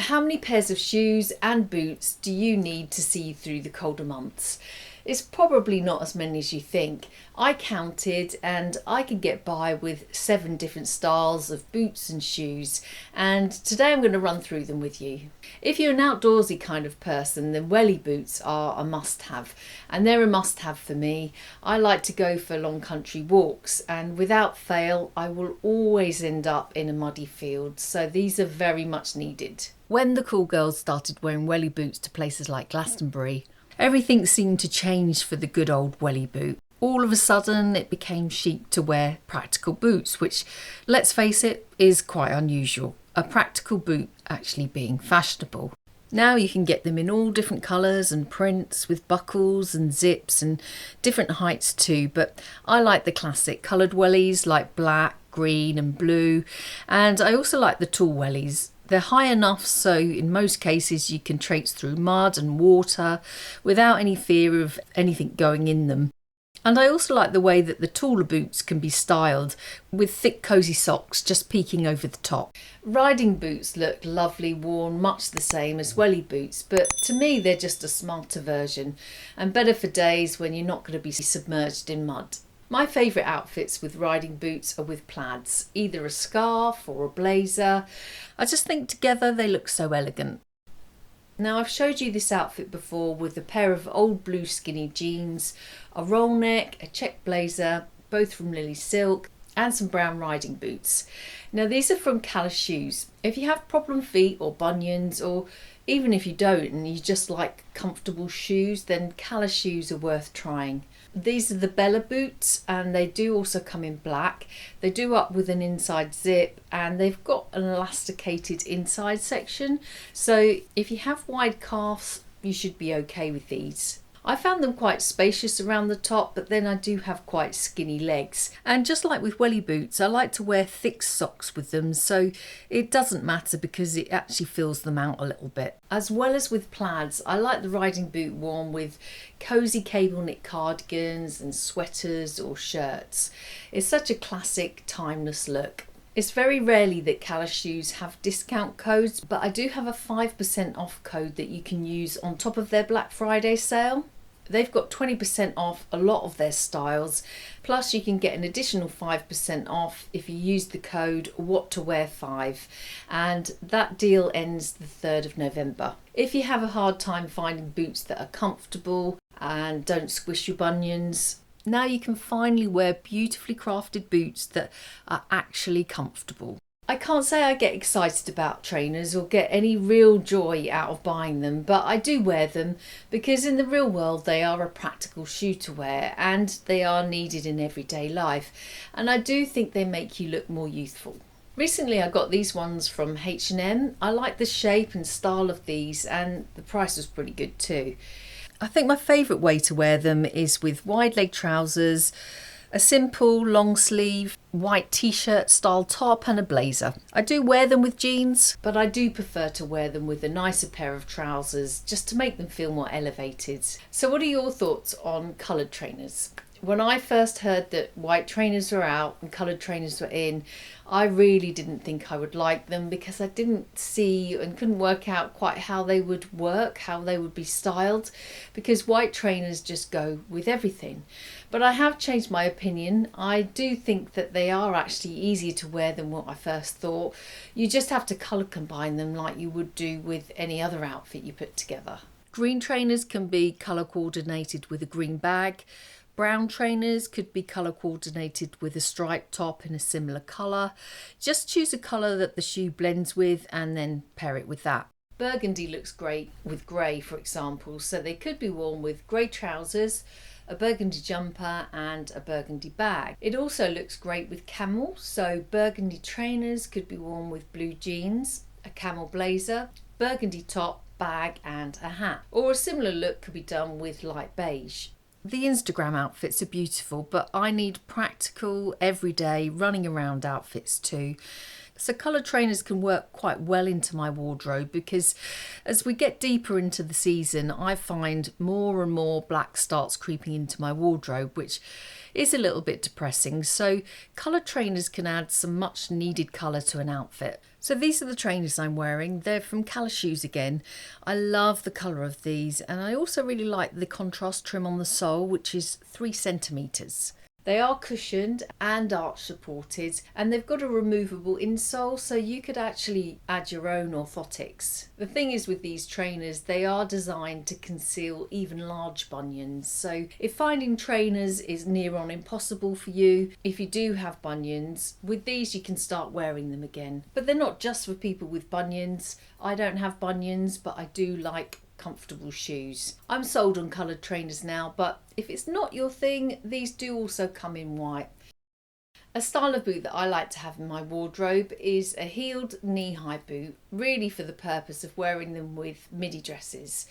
How many pairs of shoes and boots do you need to see through the colder months? It's probably not as many as you think. I counted and I could get by with 7 different styles of boots and shoes, and today I'm going to run through them with you. If you're an outdoorsy kind of person, then welly boots are a must-have, and they're a must-have for me. I like to go for long country walks, and without fail I will always end up in a muddy field, so these are very much needed. When the cool girls started wearing welly boots to places like Glastonbury, everything seemed to change for the good old welly boot. All of a sudden it became chic to wear practical boots, which, let's face it, is quite unusual. A practical boot actually being fashionable. Now you can get them in all different colours and prints with buckles and zips and different heights too, but I like the classic coloured wellies like black, green and blue, and I also like the tall wellies. They're high enough so in most cases you can traipse through mud and water without any fear of anything going in them. And I also like the way that the taller boots can be styled with thick cosy socks just peeking over the top. Riding boots look lovely worn much the same as welly boots, but to me they're just a smarter version and better for days when you're not going to be submerged in mud. My favourite outfits with riding boots are with plaids, either a scarf or a blazer. I just think together they look so elegant. Now, I've showed you this outfit before with a pair of old blue skinny jeans, a roll neck, a check blazer, both from Lily Silk, and some brown riding boots. Now, these are from Calla shoes. If you have problem feet or bunions, or even if you don't and you just like comfortable shoes, then Calla shoes are worth trying. These are the Bella boots, and they do also come in black. They do up with an inside zip, and they've got an elasticated inside section, so if you have wide calves you should be okay with these. I found them quite spacious around the top, but then I do have quite skinny legs. And just like with welly boots, I like to wear thick socks with them, so it doesn't matter because it actually fills them out a little bit. As well as with plaids, I like the riding boot worn with cosy cable knit cardigans and sweaters or shirts. It's such a classic, timeless look. It's very rarely that Calla shoes have discount codes, but I do have a 5% off code that you can use on top of their Black Friday sale. They've got 20% off a lot of their styles, plus you can get an additional 5% off if you use the code WhatToWear5, and that deal ends the 3rd of November. If you have a hard time finding boots that are comfortable and don't squish your bunions, now you can finally wear beautifully crafted boots that are actually comfortable. I can't say I get excited about trainers or get any real joy out of buying them, but I do wear them because in the real world they are a practical shoe to wear and they are needed in everyday life, and I do think they make you look more youthful. Recently I got these ones from H&M. I like the shape and style of these, and the price was pretty good too. I think my favourite way to wear them is with wide leg trousers, a simple long sleeve white t-shirt style top and a blazer. I do wear them with jeans, but I do prefer to wear them with a nicer pair of trousers just to make them feel more elevated. So what are your thoughts on coloured trainers? When I first heard that white trainers were out and coloured trainers were in, I really didn't think I would like them because I didn't see and couldn't work out quite how they would work, how they would be styled, because white trainers just go with everything. But I have changed my opinion. I do think that they are actually easier to wear than what I first thought. You just have to colour combine them like you would do with any other outfit you put together. Green trainers can be colour coordinated with a green bag. Brown trainers could be colour coordinated with a striped top in a similar colour. Just choose a colour that the shoe blends with and then pair it with that. Burgundy looks great with grey, for example, so they could be worn with grey trousers, a burgundy jumper and a burgundy bag. It also looks great with camel, so burgundy trainers could be worn with blue jeans, a camel blazer, burgundy top, bag and a hat. Or a similar look could be done with light beige. The Instagram outfits are beautiful, but I need practical, everyday, running around outfits too. So coloured trainers can work quite well into my wardrobe because as we get deeper into the season, I find more and more black starts creeping into my wardrobe, which is a little bit depressing. So coloured trainers can add some much needed colour to an outfit. So these are the trainers I'm wearing. They're from Shoes again. I love the colour of these, and I also really like the contrast trim on the sole, which is 3 centimetres. They are cushioned and arch supported, and they've got a removable insole, so you could actually add your own orthotics. The thing is with these trainers, they are designed to conceal even large bunions. So if finding trainers is near on impossible for you, if you do have bunions, with these you can start wearing them again. But they're not just for people with bunions. I don't have bunions, but I do like comfortable shoes. I'm sold on coloured trainers now, but if it's not your thing, these do also come in white. A style of boot that I like to have in my wardrobe is a heeled knee-high boot, really for the purpose of wearing them with midi dresses.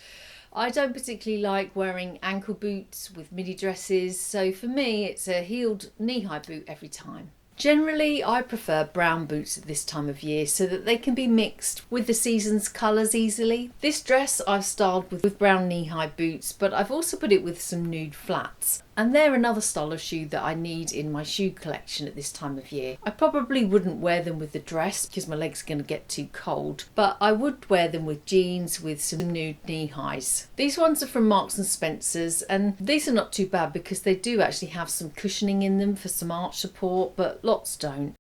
I don't particularly like wearing ankle boots with midi dresses, so for me it's a heeled knee-high boot every time. Generally, I prefer brown boots at this time of year so that they can be mixed with the season's colours easily. This dress I've styled with brown knee-high boots, but I've also put it with some nude flats. And they're another style of shoe that I need in my shoe collection at this time of year. I probably wouldn't wear them with the dress because my legs are going to get too cold, but I would wear them with jeans with some nude knee highs. These ones are from Marks and Spencer's, and these are not too bad because they do actually have some cushioning in them for some arch support, but lots don't.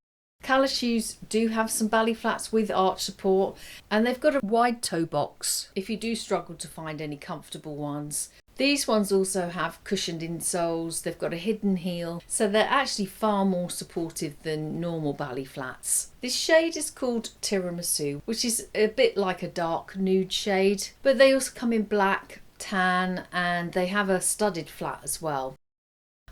Shoes do have some ballet flats with arch support, and they've got a wide toe box if you do struggle to find any comfortable ones. These ones also have cushioned insoles, they've got a hidden heel, so they're actually far more supportive than normal ballet flats. This shade is called Tiramisu, which is a bit like a dark nude shade, but they also come in black, tan, and they have a studded flat as well.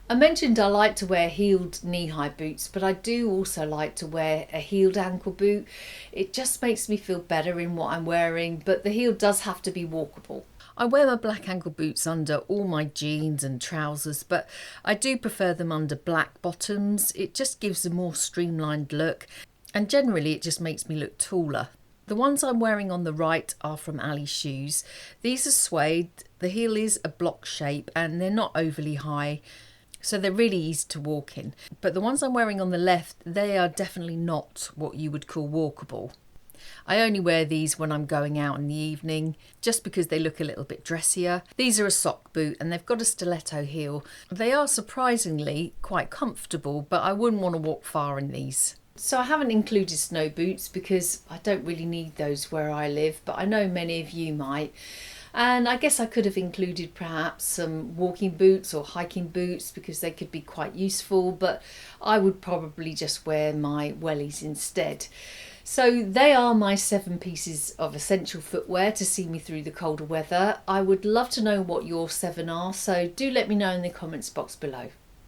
I mentioned I like to wear heeled knee-high boots, but I do also like to wear a heeled ankle boot. It just makes me feel better in what I'm wearing, but the heel does have to be walkable. I wear my black ankle boots under all my jeans and trousers, but I do prefer them under black bottoms. It just gives a more streamlined look, and generally it just makes me look taller. The ones I'm wearing on the right are from Shoes. These are suede, the heel is a block shape and they're not overly high, so they're really easy to walk in. But the ones I'm wearing on the left, they are definitely not what you would call walkable. I only wear these when I'm going out in the evening, just because they look a little bit dressier. These are a sock boot and they've got a stiletto heel. They are surprisingly quite comfortable, but I wouldn't want to walk far in these. So I haven't included snow boots because I don't really need those where I live, but I know many of you might. And I guess I could have included perhaps some walking boots or hiking boots because they could be quite useful, but I would probably just wear my wellies instead. So they are my 7 pieces of essential footwear to see me through the colder weather. I would love to know what your 7 are, so do let me know in the comments box below.